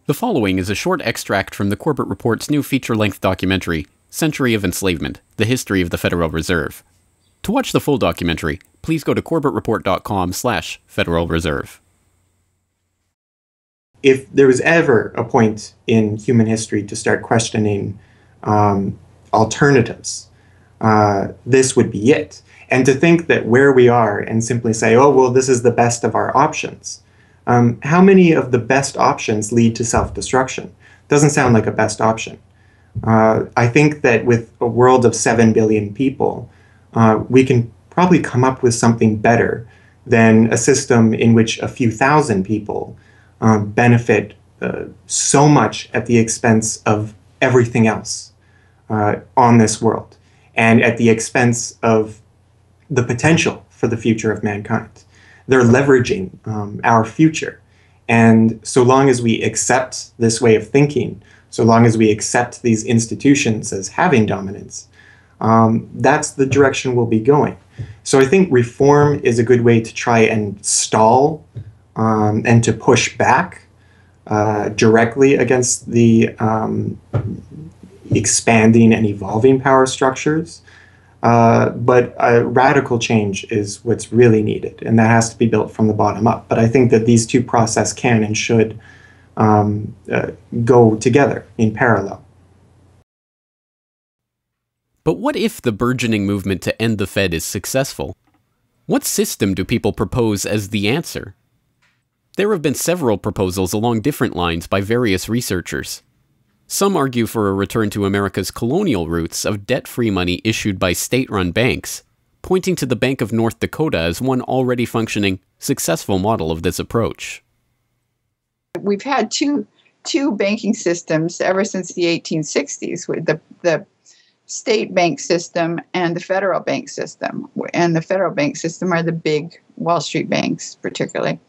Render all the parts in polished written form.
The following is a short extract from the Corbett Report's new feature-length documentary, Century of Enslavement, The History of the Federal Reserve. To watch the full documentary, please go to corbettreport.com/Federal Reserve. If there was ever a point in human history to start questioning alternatives, this would be it. And to think that where we are and simply say, oh, well, this is the best of our options. How many of the best options lead to self-destruction? Doesn't sound like a best option. I think that with a world of 7 billion people, we can probably come up with something better than a system in which a few thousand people benefit so much at the expense of everything else on this world, and at the expense of the potential for the future of mankind. They're leveraging our future. And so long as we accept this way of thinking, so long as we accept these institutions as having dominance, that's the direction we'll be going. So I think reform is a good way to try and stall and to push back directly against the expanding and evolving power structures. But radical change is what's really needed, and that has to be built from the bottom up. But I think that these two processes can and should go together in parallel. But what if the burgeoning movement to end the Fed is successful? What system do people propose as the answer? There have been several proposals along different lines by various researchers. Some argue for a return to America's colonial roots of debt-free money issued by state-run banks, pointing to the Bank of North Dakota as one already functioning, successful model of this approach. We've had two banking systems ever since the 1860s, with the state bank system and the federal bank system. And the federal bank system are the big Wall Street banks, particularly.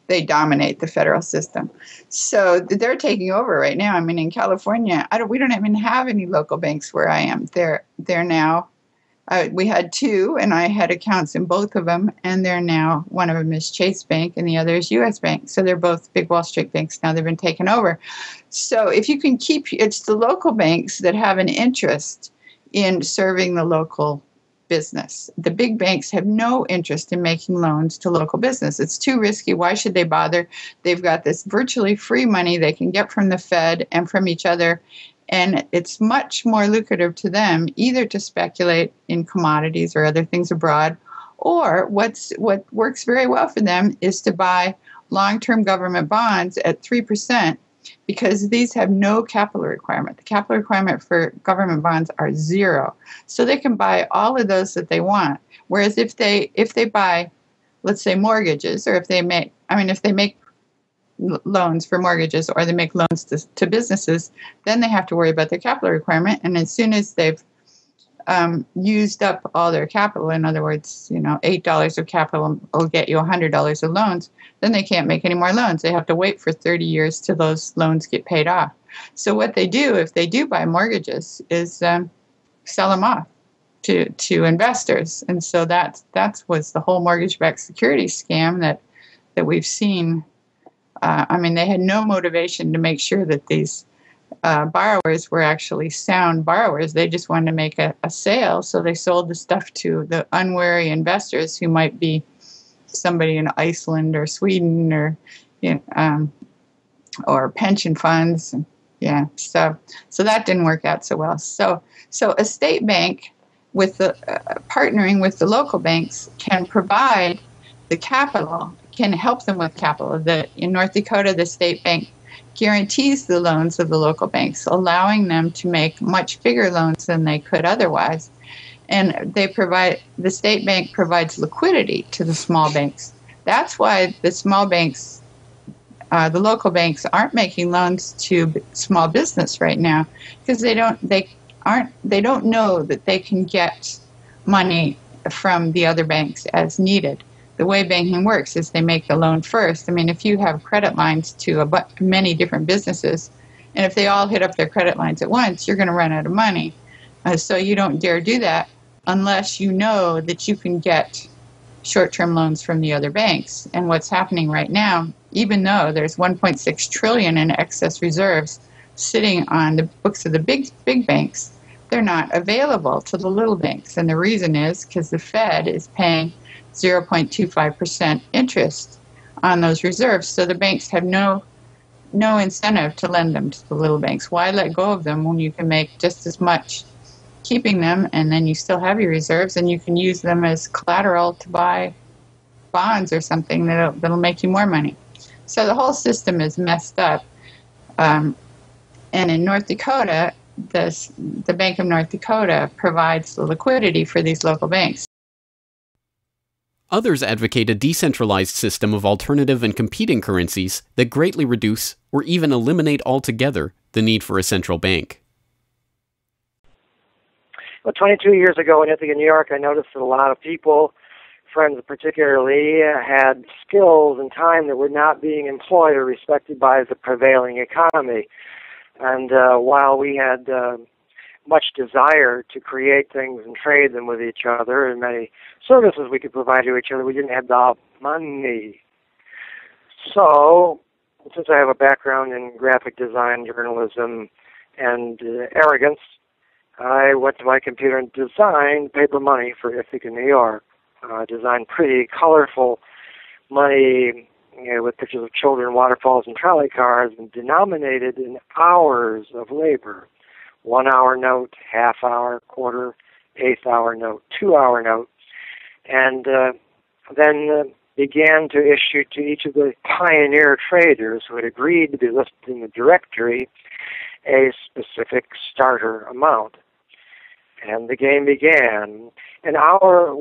They dominate the federal system. So they're taking over right now. I mean, in California, we don't even have any local banks where I am. They're now, we had two, and I had accounts in both of them, and they're now, one of them is Chase Bank, and the other is U.S. Bank. So they're both big Wall Street banks now. They've been taken over. So if you can it's the local banks that have an interest in serving the local business. The big banks have no interest in making loans to local business. It's too risky. Why should they bother? They've got this virtually free money they can get from the Fed and from each other, and it's much more lucrative to them either to speculate in commodities or other things abroad, or what works very well for them is to buy long-term government bonds at 3%, because these have no capital requirement. The capital requirement for government bonds are 0. So they can buy all of those that they want. Whereas if they buy, let's say, mortgages, or if they make loans for mortgages, or they make loans to businesses, then they have to worry about their capital requirement. And as soon as they've used up all their capital, in other words, $8 of capital will get you $100 of loans, then they can't make any more loans. They have to wait for 30 years till those loans get paid off. So what they do, if they do buy mortgages, is sell them off to investors. And so that was the whole mortgage-backed securities scam that we've seen. I mean, they had no motivation to make sure that these borrowers were actually sound borrowers. They just wanted to make a sale, so they sold the stuff to the unwary investors who might be somebody in Iceland or Sweden or pension funds. Yeah, so that didn't work out so well. So a state bank with the partnering with the local banks can provide the capital, can help them with capital. In North Dakota, the state bank guarantees the loans of the local banks, allowing them to make much bigger loans than they could otherwise. And the state bank provides liquidity to the small banks. That's why the small banks, the local banks, aren't making loans to small business right now, because they don't know that they can get money from the other banks as needed. The way banking works is they make the loan first. I mean, if you have credit lines to many different businesses, and if they all hit up their credit lines at once, you're going to run out of money. So you don't dare do that unless you know that you can get short-term loans from the other banks. And what's happening right now, even though there's 1.6 trillion in excess reserves sitting on the books of the big banks, they're not available to the little banks. And the reason is because the Fed is paying 0.25% interest on those reserves. So the banks have no incentive to lend them to the little banks. Why let go of them when you can make just as much keeping them, and then you still have your reserves, and you can use them as collateral to buy bonds or something that'll make you more money. So the whole system is messed up. And in North Dakota, the Bank of North Dakota provides the liquidity for these local banks. Others advocate a decentralized system of alternative and competing currencies that greatly reduce or even eliminate altogether the need for a central bank. Well, 22 years ago in Ithaca, New York, I noticed that a lot of people, friends particularly, had skills and time that were not being employed or respected by the prevailing economy. And while we had much desire to create things and trade them with each other and many services we could provide to each other, we didn't have the money. So, since I have a background in graphic design, journalism, and arrogance, I went to my computer and designed paper money for Ithaca, New York. Designed pretty colorful money, with pictures of children, waterfalls, and trolley cars, and denominated in hours of labor. 1 hour note, half hour, quarter, eighth hour note, 2 hour note, and then began to issue to each of the pioneer traders who had agreed to be listed in the directory a specific starter amount. And the game began. An hour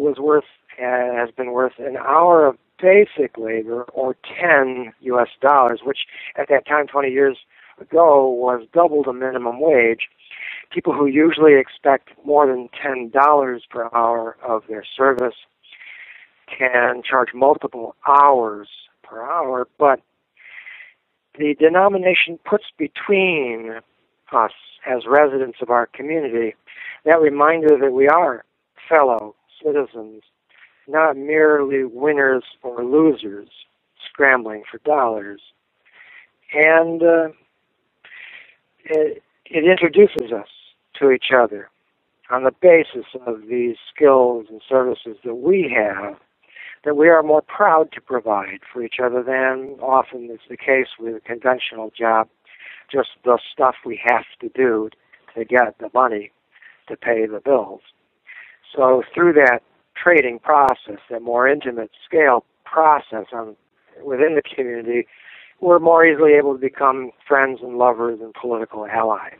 has been worth an hour of basic labor, or 10 US dollars, which at that time, 20 years ago, was double the minimum wage. People who usually expect more than $10 per hour of their service can charge multiple hours per hour, but the denomination puts between us as residents of our community that reminder that we are fellow citizens, not merely winners or losers scrambling for dollars. And it introduces us to each other on the basis of these skills and services that we have, that we are more proud to provide for each other than often is the case with a conventional job, just the stuff we have to do to get the money to pay the bills. So through that trading process, that more intimate scale process within the community, we're more easily able to become friends and lovers and political allies.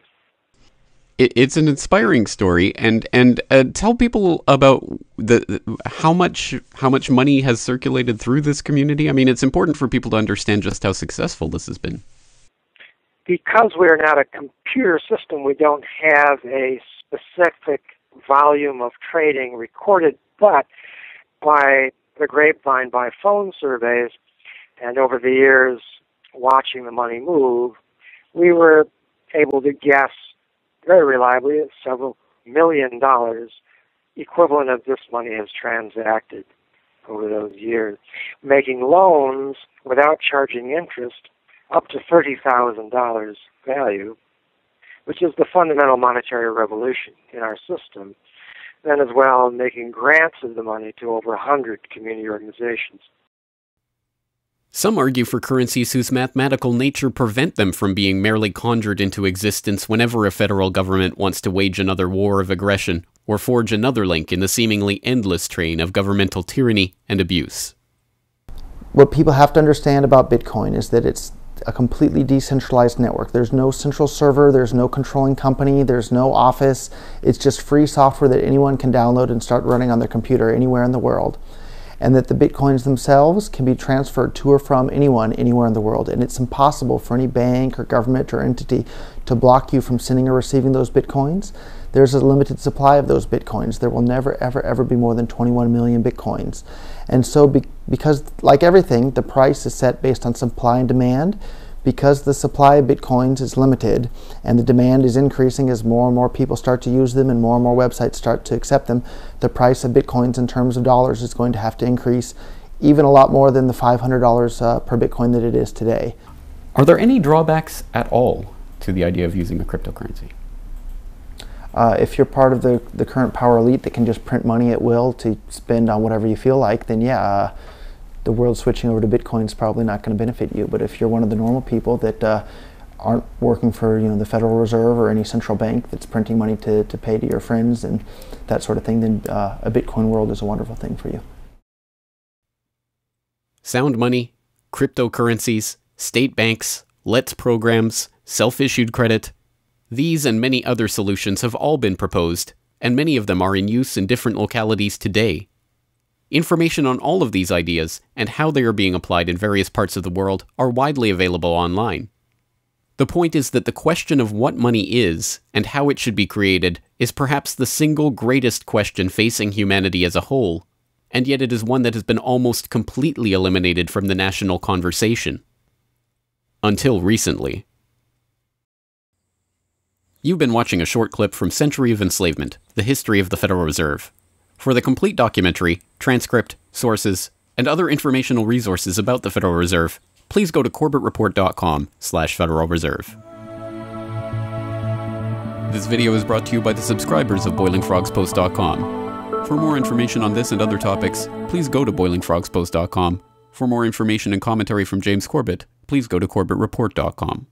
It's an inspiring story, and tell people about how much money has circulated through this community. I mean, it's important for people to understand just how successful this has been. Because we're not a computer system, we don't have a specific volume of trading recorded, but by the grapevine, by phone surveys, and over the years watching the money move, we were able to guess very reliably at several $1 million equivalent of this money has transacted over those years, making loans without charging interest up to $30,000 value, which is the fundamental monetary revolution in our system, then as well making grants of the money to over 100 community organizations. Some argue for currencies whose mathematical nature prevent them from being merely conjured into existence whenever a federal government wants to wage another war of aggression or forge another link in the seemingly endless train of governmental tyranny and abuse. What people have to understand about Bitcoin is that it's a completely decentralized network. There's no central server, there's no controlling company, there's no office. It's just free software that anyone can download and start running on their computer anywhere in the world. And that the Bitcoins themselves can be transferred to or from anyone anywhere in the world. And it's impossible for any bank or government or entity to block you from sending or receiving those Bitcoins. There's a limited supply of those Bitcoins. There will never, ever, ever be more than 21 million Bitcoins. And so because, like everything, the price is set based on supply and demand, because the supply of Bitcoins is limited and the demand is increasing as more and more people start to use them and more websites start to accept them, the price of Bitcoins in terms of dollars is going to have to increase even a lot more than the $500 per Bitcoin that it is today. Are there any drawbacks at all to the idea of using a cryptocurrency? If you're part of the current power elite that can just print money at will to spend on whatever you feel like, then yeah, the world switching over to Bitcoin is probably not going to benefit you. But if you're one of the normal people that aren't working for the Federal Reserve or any central bank that's printing money to pay to your friends and that sort of thing, then a Bitcoin world is a wonderful thing for you. Sound money, cryptocurrencies, state banks, LETS programs, self-issued credit. These and many other solutions have all been proposed, and many of them are in use in different localities today. Information on all of these ideas and how they are being applied in various parts of the world are widely available online. The point is that the question of what money is and how it should be created is perhaps the single greatest question facing humanity as a whole, and yet it is one that has been almost completely eliminated from the national conversation. Until recently. You've been watching a short clip from Century of Enslavement, The History of the Federal Reserve. For the complete documentary, transcript, sources, and other informational resources about the Federal Reserve, please go to corbettreport.com/Federal Reserve. This video is brought to you by the subscribers of BoilingFrogsPost.com. For more information on this and other topics, please go to BoilingFrogsPost.com. For more information and commentary from James Corbett, please go to CorbettReport.com.